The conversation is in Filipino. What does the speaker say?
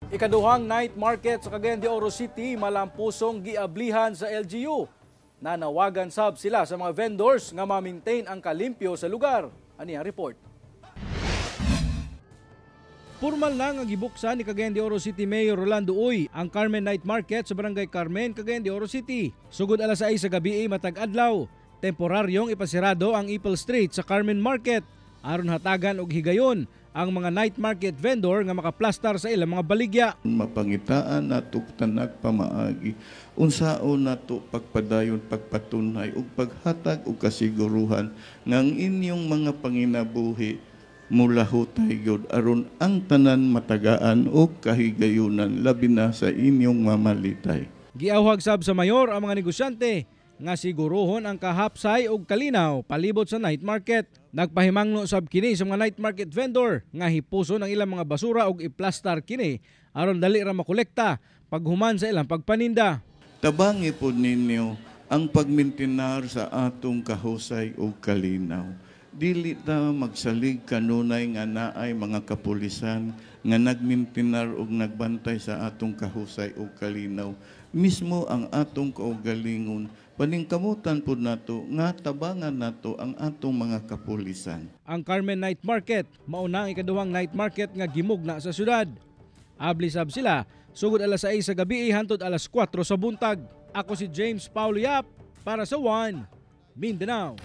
Ikaduhang night market sa Cagayan de Oro City malampusong giablihan sa LGU. Nanawagan sab sila sa mga vendors nga ma-maintain ang kalimpyo sa lugar. Ani ang report. Formal na nga gibuksan ni Cagayan de Oro City Mayor Rolando Uy ang Carmen Night Market sa Barangay Carmen, Cagayan de Oro City. Sugod alas 6 sa gabi matag adlaw, temporaryong ipasirado ang Ipil Street sa Carmen Market aron hatagan og higayon ang mga night market vendor nga makaplastar sa ilang mga baligya. Mapangitaan nato tanak pamaagi unsaon nato pagpadayon pagpatunay ug paghatag og kasiguruhan nga ang inyong mga panginabuhi mula hutay gyud aron ang tanan matagaan og kahigayunan labi na sa inyong mamalitay. Giawhag sab sa mayor ang mga negosyante nga siguruhon ang kahapsay ug kalinaw palibot sa night market. Nagpahimangno sab kini sa mga night market vendor nga hipuson ang ilang mga basura ug iplastar kini aron dali ra makolekta paghuman sa ilang pagpaninda. Tabangi po ninyo ang pagmintinar sa atong kahusay ug kalinaw. Dili ta magsalig kanunay nga naay mga kapulisan nga nagmintinar ug nagbantay sa atong kahusay ug kalinaw. Mismo ang atong kaugalingon paningkamutan po nato nga tabangan nato ang atong mga kapulisan. Ang Carmen Night Market mauna ang ikaduhang night market nga gimugna sa syudad. Abli sab sila sugod alas 6 sa gabi hangtod alas 4 sa buntag. Ako si James Paulo Yap para sa One Mindanao.